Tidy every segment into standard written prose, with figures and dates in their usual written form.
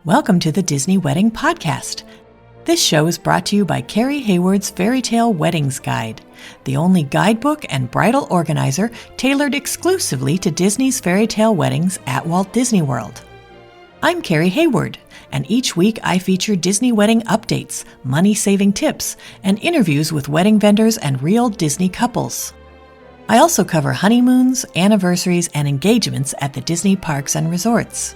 Welcome to the Disney Wedding Podcast. This show is brought to you by Carrie Hayward's Fairy Tale Weddings Guide, the only guidebook and bridal organizer tailored exclusively to Disney's fairy tale weddings at Walt Disney World. I'm Carrie Hayward, and each week I feature Disney wedding updates, money-saving tips, and interviews with wedding vendors and real Disney couples. I also cover honeymoons, anniversaries, and engagements at the Disney parks and resorts.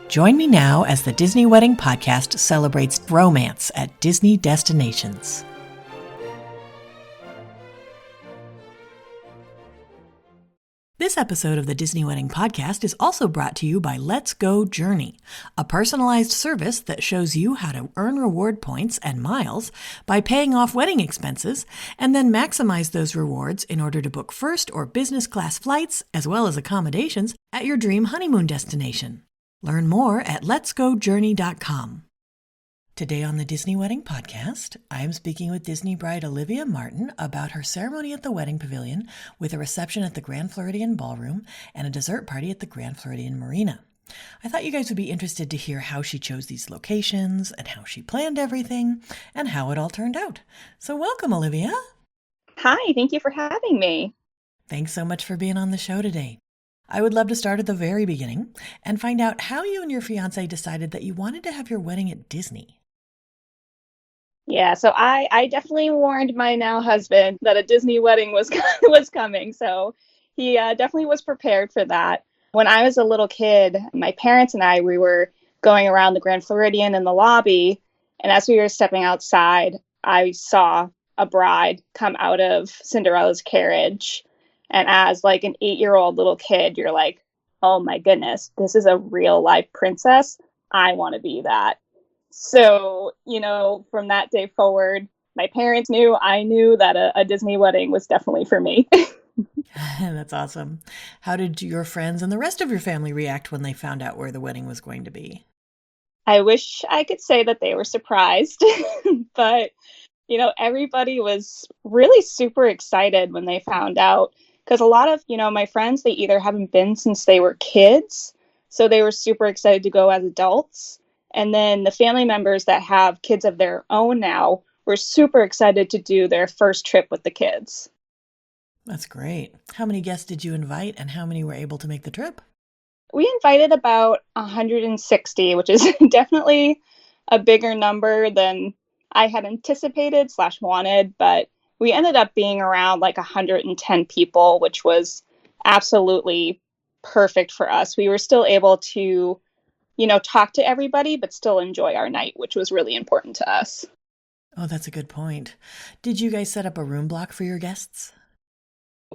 Join me now as the Disney Wedding Podcast celebrates romance at Disney destinations. This episode of the Disney Wedding Podcast is also brought to you by Let's Go Journey, a personalized service that shows you how to earn reward points and miles by paying off wedding expenses and then maximize those rewards in order to book first or business class flights as well as accommodations at your dream honeymoon destination. Learn more at letsgojourney.com. Today on the Disney Wedding Podcast, I am speaking with Disney bride Olivia Martin about her ceremony at the Wedding Pavilion with a reception at the Grand Floridian Ballroom and a dessert party at the Grand Floridian Marina. I thought you guys would be interested to hear how she chose these locations and how she planned everything and how it all turned out. So welcome, Olivia. Hi, thank you for having me. Thanks so much for being on the show today. I would love to start at the very beginning and find out how you and your fiancé decided that you wanted to have your wedding at Disney. Yeah, so I definitely warned my now husband that a Disney wedding was coming, so he definitely was prepared for that. When I was a little kid, my parents and we were going around the Grand Floridian in the lobby, and as we were stepping outside, I saw a bride come out of Cinderella's carriage. And as like an 8-year-old little kid, you're like, oh my goodness, this is a real life princess. I want to be that. So, from that day forward, my parents knew, I knew that a Disney wedding was definitely for me. That's awesome. How did your friends and the rest of your family react when they found out where the wedding was going to be? I wish I could say that they were surprised, but, everybody was really super excited when they found out. Because a lot of, my friends, they either haven't been since they were kids, so they were super excited to go as adults. And then the family members that have kids of their own now were super excited to do their first trip with the kids. That's great. How many guests did you invite and how many were able to make the trip? We invited about 160, which is definitely a bigger number than I had anticipated / wanted, but we ended up being around like 110 people, which was absolutely perfect for us. We were still able to, talk to everybody, but still enjoy our night, which was really important to us. Oh, that's a good point. Did you guys set up a room block for your guests?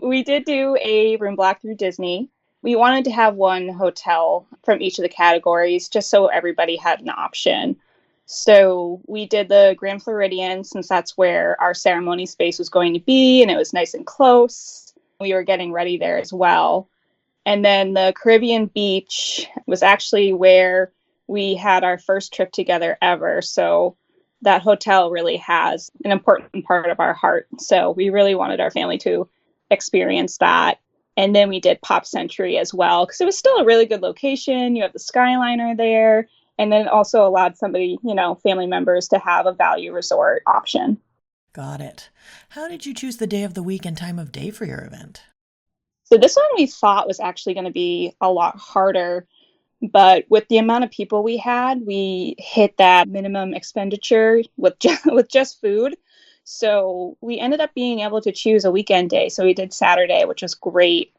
We did do a room block through Disney. We wanted to have one hotel from each of the categories just so everybody had an option. So we did the Grand Floridian since that's where our ceremony space was going to be, and it was nice and close. We were getting ready there as well. And then the Caribbean beach was actually where we had our first trip together ever. So that hotel really has an important part of our heart. So we really wanted our family to experience that. And then we did Pop Century as well, because it was still a really good location. You have the Skyliner there. And then it also allowed somebody, family members to have a value resort option. Got it. How did you choose the day of the week and time of day for your event? So this one we thought was actually going to be a lot harder. But with the amount of people we had, we hit that minimum expenditure with just food. So we ended up being able to choose a weekend day. So we did Saturday, which was great.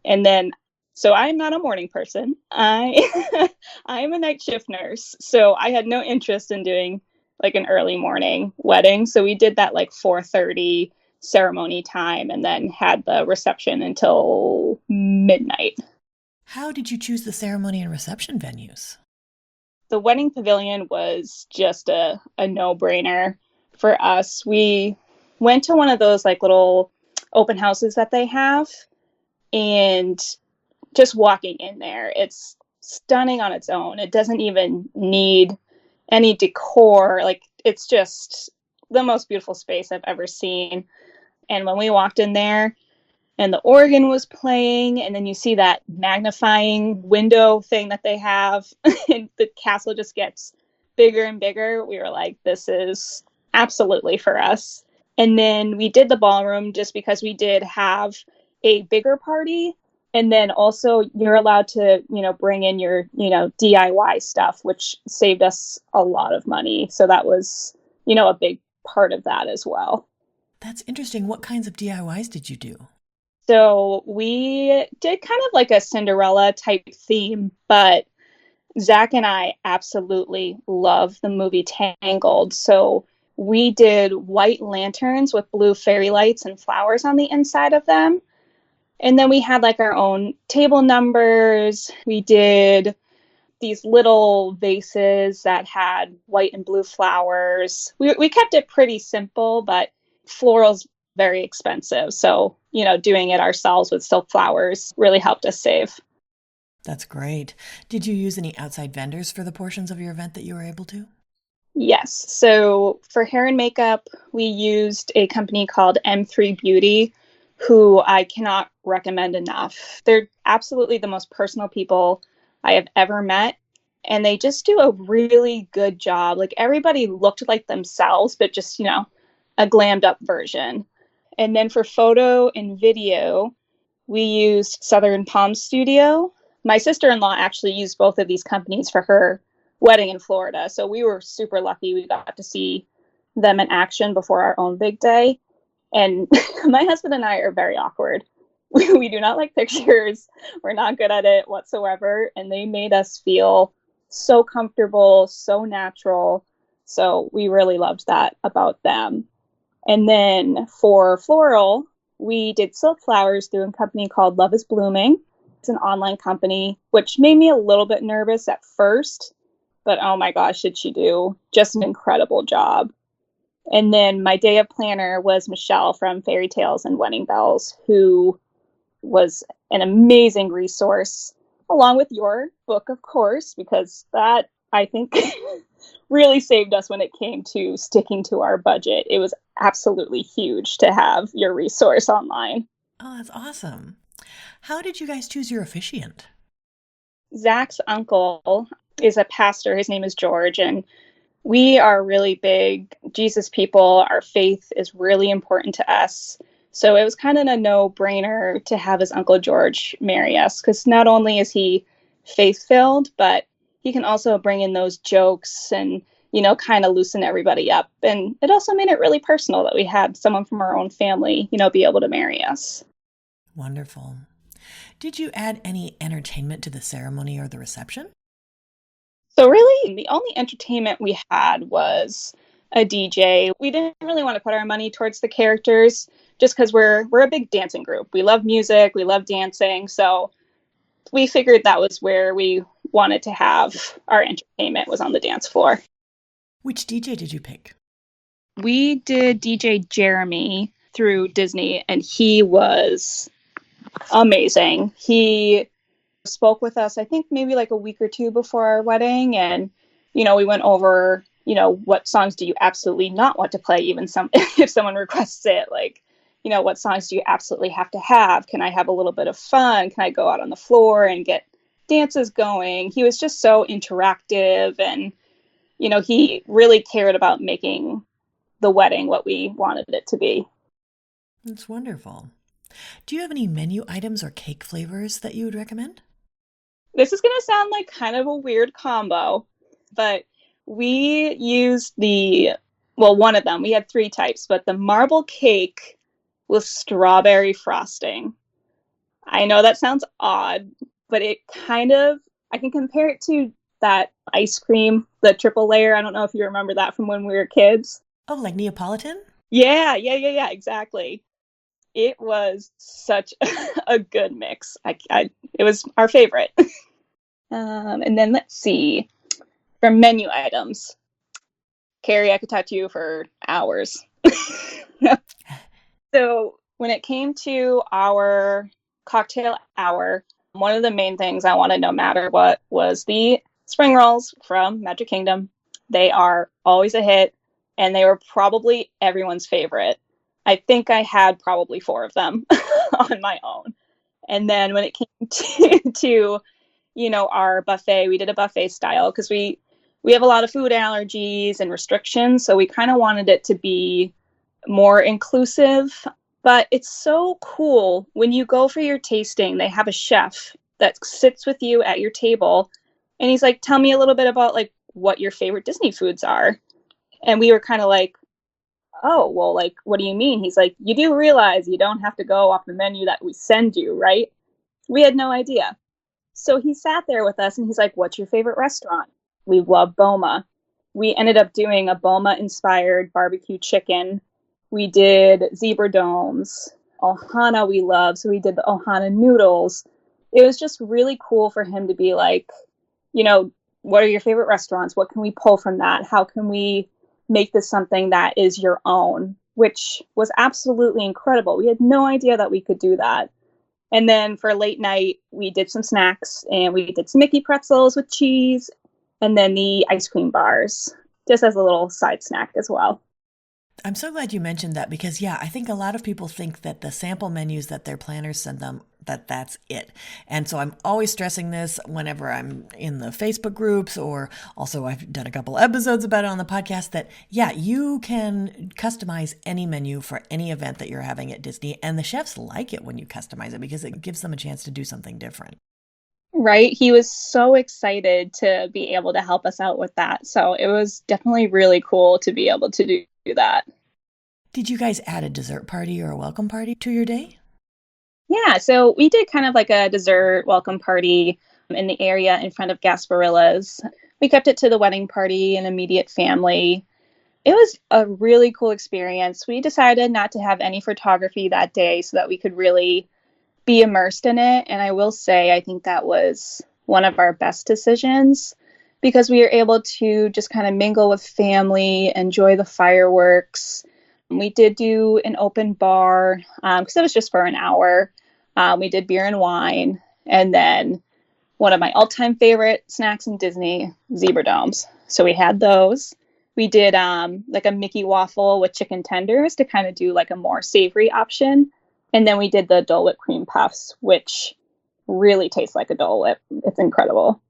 And then so I'm not a morning person. I am a night shift nurse. So I had no interest in doing like an early morning wedding. So we did that like 4:30 ceremony time and then had the reception until midnight. How did you choose the ceremony and reception venues? The Wedding Pavilion was just a no-brainer for us. We went to one of those like little open houses that they have, and just walking in there, it's stunning on its own. It doesn't even need any decor. Like, it's just the most beautiful space I've ever seen. And when we walked in there, and the organ was playing, and then you see that magnifying window thing that they have, and the castle just gets bigger and bigger. We were like, this is absolutely for us. And then we did the ballroom just because we did have a bigger party. And then also you're allowed to, bring in your, DIY stuff, which saved us a lot of money. So that was, a big part of that as well. That's interesting. What kinds of DIYs did you do? So we did kind of like a Cinderella type theme, but Zach and I absolutely love the movie Tangled. So we did white lanterns with blue fairy lights and flowers on the inside of them. And then we had like our own table numbers. We did these little vases that had white and blue flowers. We kept it pretty simple, but floral's very expensive. So, doing it ourselves with silk flowers really helped us save. That's great. Did you use any outside vendors for the portions of your event that you were able to? Yes. So for hair and makeup, we used a company called M3 Beauty, who I cannot recommend enough. They're absolutely the most personal people I have ever met. And they just do a really good job. Like everybody looked like themselves, but just, a glammed up version. And then for photo and video, we used Southern Palm Studio. My sister-in-law actually used both of these companies for her wedding in Florida. So we were super lucky we got to see them in action before our own big day. And my husband and I are very awkward. We do not like pictures. We're not good at it whatsoever. And they made us feel so comfortable, so natural. So we really loved that about them. And then for floral, we did silk flowers through a company called Love is Blooming. It's an online company, which made me a little bit nervous at first. But oh my gosh, did she do just an incredible job. And then my day of planner was Michelle from Fairy Tales and Wedding Bells, who was an amazing resource, along with your book, of course, because that, I think, really saved us when it came to sticking to our budget. It was absolutely huge to have your resource online. Oh, that's awesome. How did you guys choose your officiant? Zach's uncle is a pastor. His name is George, and we are really big Jesus people. Our faith is really important to us. So it was kind of a no-brainer to have his Uncle George marry us, because not only is he faith-filled, but he can also bring in those jokes and, kind of loosen everybody up. And it also made it really personal that we had someone from our own family, be able to marry us. Wonderful. Did you add any entertainment to the ceremony or the reception? So really, the only entertainment we had was a DJ. We didn't really want to put our money towards the characters just because we're a big dancing group. We love music, we love dancing. So we figured that was where we wanted to have our entertainment, was on the dance floor. Which DJ did you pick? We did DJ Jeremy through Disney, and he was amazing. He spoke with us, I think maybe like a week or two before our wedding. And, we went over, what songs do you absolutely not want to play, even if someone requests it, like, what songs do you absolutely have to have? Can I have a little bit of fun? Can I go out on the floor and get dances going? He was just so interactive, and, he really cared about making the wedding what we wanted it to be. That's wonderful. Do you have any menu items or cake flavors that you would recommend? This is going to sound like kind of a weird combo, but we used one of them. We had 3 types, but the marble cake with strawberry frosting. I know that sounds odd, but it I can compare it to that ice cream, the triple layer. I don't know if you remember that from when we were kids. Oh, like Neapolitan? Yeah, exactly. It was such a good mix. It was our favorite. And then let's see, for menu items. Carrie, I could talk to you for hours. So when it came to our cocktail hour, one of the main things I wanted no matter what was the spring rolls from Magic Kingdom. They are always a hit, and they were probably everyone's favorite. I think I had probably 4 of them on my own. And then when it came to our buffet, we did a buffet style because we have a lot of food allergies and restrictions. So we kind of wanted it to be more inclusive. But it's so cool when you go for your tasting, they have a chef that sits with you at your table. And he's like, tell me a little bit about like what your favorite Disney foods are. And we were kind of like, oh, well, like, what do you mean? He's like, you do realize you don't have to go off the menu that we send you, right? We had no idea. So he sat there with us and he's like, what's your favorite restaurant? We love Boma. We ended up doing a Boma inspired barbecue chicken. We did zebra domes. Ohana we love. So we did the Ohana noodles. It was just really cool for him to be like, what are your favorite restaurants? What can we pull from that? How can we make this something that is your own? Which was absolutely incredible. We had no idea that we could do that. And then for late night, we did some snacks and we did some Mickey pretzels with cheese and then the ice cream bars, just as a little side snack as well. I'm so glad you mentioned that because, yeah, I think a lot of people think that the sample menus that their planners send them, that's it. And so I'm always stressing this whenever I'm in the Facebook groups, or also I've done a couple episodes about it on the podcast, that, yeah, you can customize any menu for any event that you're having at Disney. And the chefs like it when you customize it because it gives them a chance to do something different. Right. He was so excited to be able to help us out with that. So it was definitely really cool to be able to do that. Did you guys add a dessert party or a welcome party to your day? Yeah, so we did kind of like a dessert welcome party in the area in front of Gasparilla's. We kept it to the wedding party and immediate family. It was a really cool experience. We decided not to have any photography that day so that we could really be immersed in it. And I will say, I think that was one of our best decisions because we were able to just kind of mingle with family, enjoy the fireworks. We did do an open bar because it was just for an hour. We did beer and wine. And then one of my all-time favorite snacks in Disney, zebra domes. So we had those. We did like a Mickey waffle with chicken tenders to kind of do like a more savory option. And then we did the Dole Whip cream puffs, which really taste like a Dole Whip. It's incredible.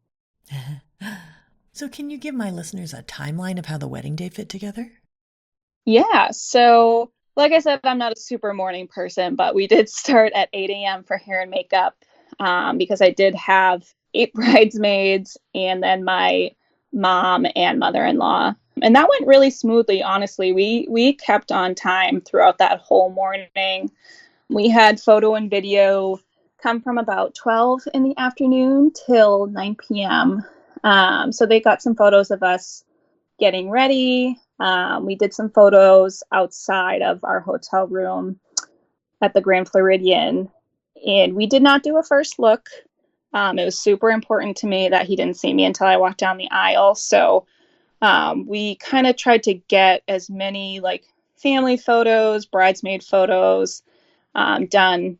So can you give my listeners a timeline of how the wedding day fit together? Yeah. So like I said, I'm not a super morning person, but we did start at 8 a.m. for hair and makeup because I did have 8 bridesmaids and then my mom and mother-in-law. And that went really smoothly, honestly. We kept on time throughout that whole morning. We had photo and video come from about 12 in the afternoon till 9 p.m. So they got some photos of us getting ready. We did some photos outside of our hotel room at the Grand Floridian. And we did not do a first look. It was super important to me that he didn't see me until I walked down the aisle. So we kind of tried to get as many like family photos, bridesmaid photos, done,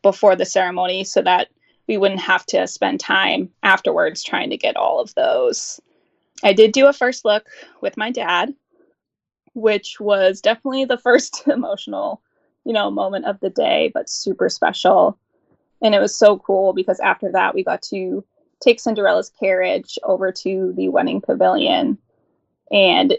before the ceremony so that we wouldn't have to spend time afterwards trying to get all of those. I did do a first look with my dad, which was definitely the first emotional, moment of the day, but super special. And it was so cool because after that, we got to take Cinderella's carriage over to the Wedding Pavilion. And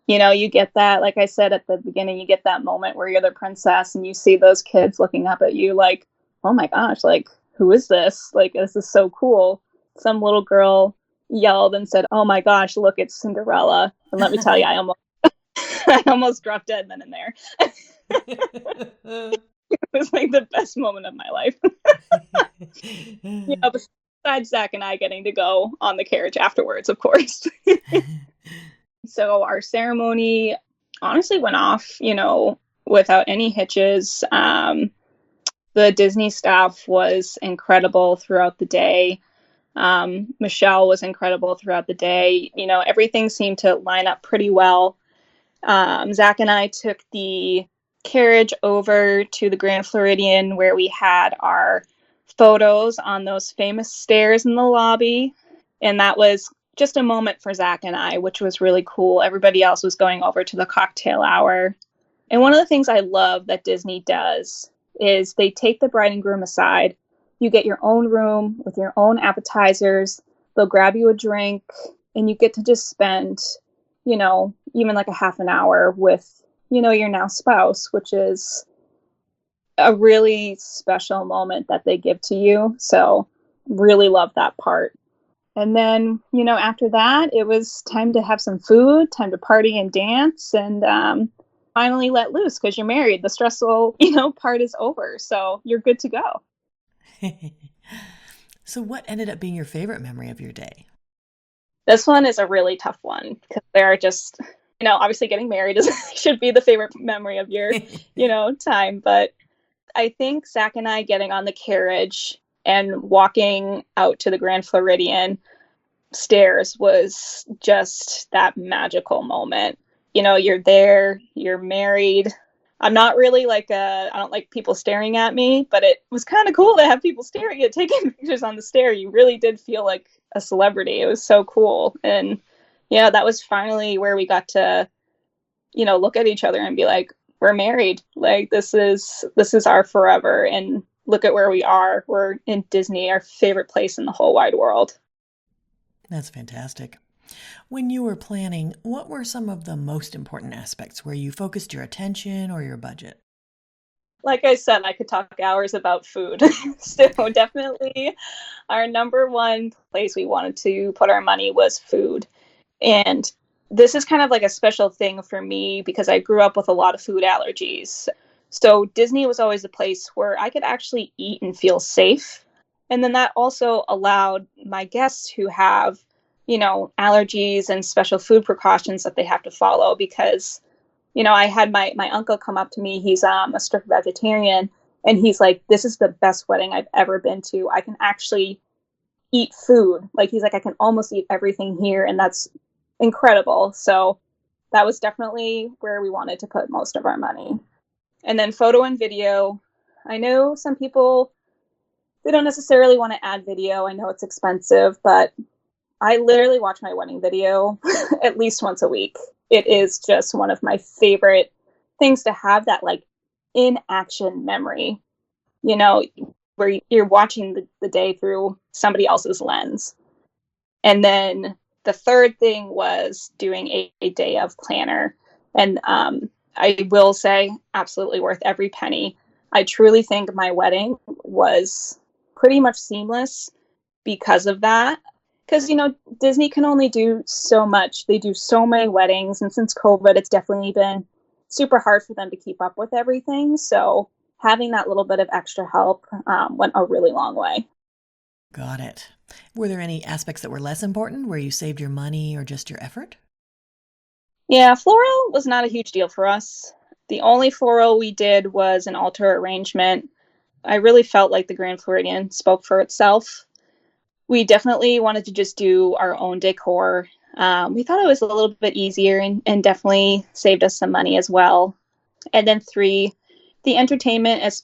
you get that, like I said at the beginning, you get that moment where you're the princess and you see those kids looking up at you like, oh my gosh, like, who is this? Like, this is so cool. Some little girl yelled and said, oh my gosh, look, it's Cinderella. And let me tell you, I almost dropped dead then and there. It was like the best moment of my life. Besides Zach and I getting to go on the carriage afterwards, of course. So our ceremony honestly went off, without any hitches. The Disney staff was incredible throughout the day. Michelle was incredible throughout the day. Everything seemed to line up pretty well. Zach and I took the carriage over to the Grand Floridian where we had our photos on those famous stairs in the lobby. And that was just a moment for Zach and I, which was really cool. Everybody else was going over to the cocktail hour. And one of the things I love that Disney does is they take the bride and groom aside. You get your own room with your own appetizers. They'll grab you a drink and you get to just spend, even like a half an hour with, your now spouse, which is a really special moment that they give to you. So really love that part. And then, after that, it was time to have some food, time to party and dance, and finally let loose because you're married. The stressful, part is over. So you're good to go. So what ended up being your favorite memory of your day? This one is a really tough one because there are just, obviously getting married should be the favorite memory of your, time. But I think Zach and I getting on the carriage and walking out to the Grand Floridian stairs was just that magical moment. You're there, you're married. I'm not really I don't like people staring at me, but it was kind of cool to have people staring at taking pictures on the stair. You really did feel like a celebrity. It was so cool. And that was finally where we got to, look at each other and be like, we're married. Like this is our forever. And look at where we are. We're in Disney, our favorite place in the whole wide world. That's fantastic. When you were planning, what were some of the most important aspects where you focused your attention or your budget? Like I said, I could talk hours about food. So definitely our number one place we wanted to put our money was food. And this is kind of like a special thing for me because I grew up with a lot of food allergies. So Disney was always a place where I could actually eat and feel safe. And then that also allowed my guests who have, allergies and special food precautions that they have to follow because, I had my uncle come up to me. He's a strict vegetarian. And he's like, this is the best wedding I've ever been to. I can actually eat food. Like, he's like, I can almost eat everything here. And that's incredible. So that was definitely where we wanted to put most of our money. And then photo and video. I know some people, they don't necessarily want to add video. I know it's expensive, but I literally watch my wedding video at least once a week. It is just one of my favorite things to have, that like in action memory, where you're watching the day through somebody else's lens. And then the third thing was doing a day of planner. And I will say, absolutely worth every penny. I truly think my wedding was pretty much seamless because of that. Because, Disney can only do so much. They do so many weddings. And since COVID, it's definitely been super hard for them to keep up with everything. So having that little bit of extra help went a really long way. Got it. Were there any aspects that were less important where you saved your money or just your effort? Yeah, floral was not a huge deal for us. The only floral we did was an altar arrangement. I really felt like the Grand Floridian spoke for itself. We definitely wanted to just do our own decor. We thought it was a little bit easier and definitely saved us some money as well. And then 3, the entertainment, as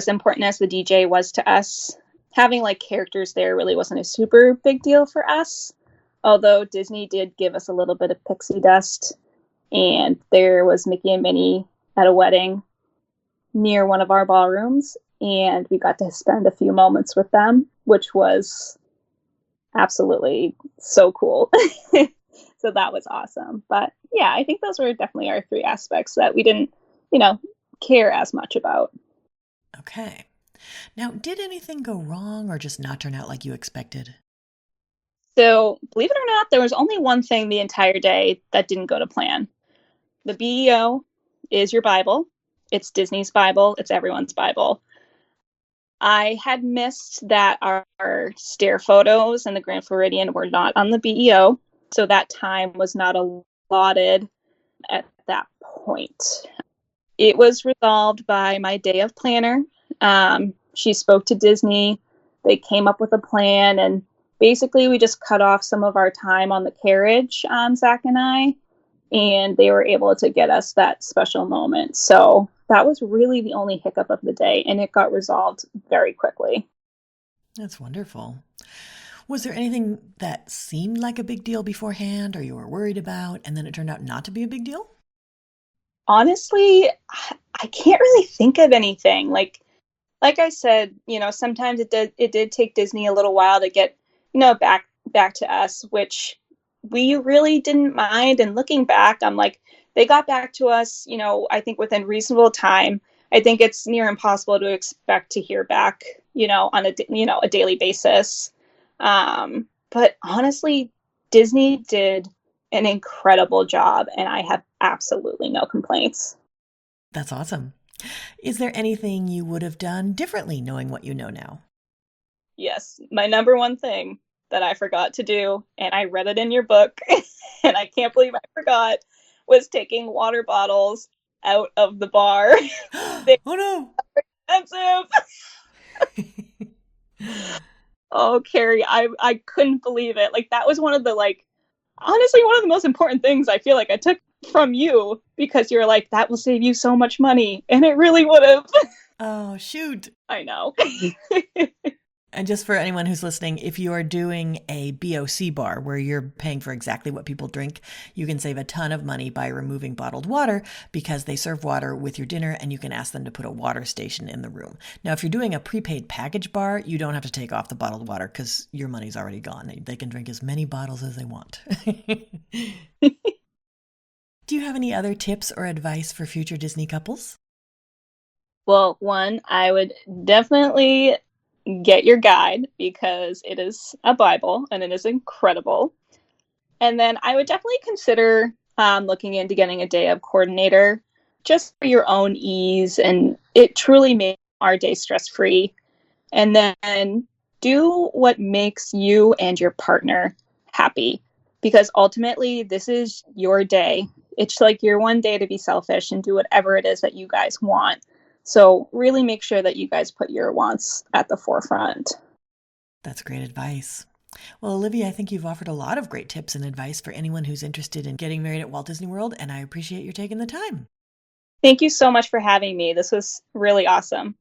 important as the DJ was to us, having like characters there really wasn't a super big deal for us. Although Disney did give us a little bit of pixie dust, and there was Mickey and Minnie at a wedding near one of our ballrooms, and we got to spend a few moments with them, which was absolutely so cool. So that was awesome. But yeah, I think those were definitely our 3 aspects that we didn't, care as much about. Okay. Now, did anything go wrong or just not turn out like you expected? So believe it or not, there was only one thing the entire day that didn't go to plan. The BEO is your Bible. It's Disney's Bible. It's everyone's Bible. I had missed that our stair photos and the Grand Floridian were not on the BEO, so that time was not allotted at that point. It was resolved by my day of planner. She spoke to Disney. They came up with a plan, and basically we just cut off some of our time on the carriage, Zach and I, and they were able to get us that special moment. So that was really the only hiccup of the day, and it got resolved very quickly. That's wonderful. Was there anything that seemed like a big deal beforehand or you were worried about, and then it turned out not to be a big deal? Honestly, I can't really think of anything. Like I said, sometimes it did take Disney a little while to get, back to us, which we really didn't mind. And looking back, I'm like, they got back to us, I think within reasonable time. I think it's near impossible to expect to hear back, on a daily basis. But honestly, Disney did an incredible job, and I have absolutely no complaints. That's awesome. Is there anything you would have done differently knowing what you know now? Yes, my number one thing that I forgot to do, and I read it in your book, and I can't believe I forgot, was taking water bottles out of the bar. They're Oh no! expensive. Oh, Carrie, I couldn't believe it. Like, that was honestly, one of the most important things I feel like I took from you, because you're like, that will save you so much money. And it really would have. Oh, shoot. I know. And just for anyone who's listening, if you are doing a BOC bar where you're paying for exactly what people drink, you can save a ton of money by removing bottled water, because they serve water with your dinner and you can ask them to put a water station in the room. Now, if you're doing a prepaid package bar, you don't have to take off the bottled water because your money's already gone. They can drink as many bottles as they want. Do you have any other tips or advice for future Disney couples? Well, one, I would definitely get your guide, because it is a Bible and it is incredible. And then I would definitely consider looking into getting a day of coordinator, just for your own ease, and it truly makes our day stress-free. And then do what makes you and your partner happy, because ultimately this is your day. It's like your one day to be selfish and do whatever it is that you guys want. So really make sure that you guys put your wants at the forefront. That's great advice. Well, Olivia, I think you've offered a lot of great tips and advice for anyone who's interested in getting married at Walt Disney World, and I appreciate you taking the time. Thank you so much for having me. This was really awesome.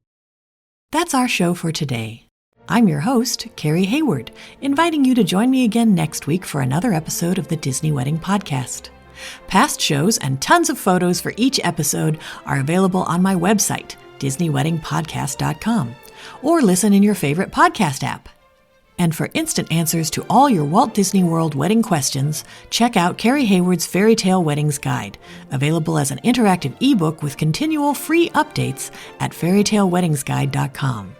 That's our show for today. I'm your host, Carrie Hayward, inviting you to join me again next week for another episode of the Disney Wedding Podcast. Past shows and tons of photos for each episode are available on my website, DisneyWeddingPodcast.com, or listen in your favorite podcast app. And for instant answers to all your Walt Disney World wedding questions, check out Carrie Hayward's Fairy Tale Weddings Guide, available as an interactive ebook with continual free updates at fairytaleweddingsguide.com.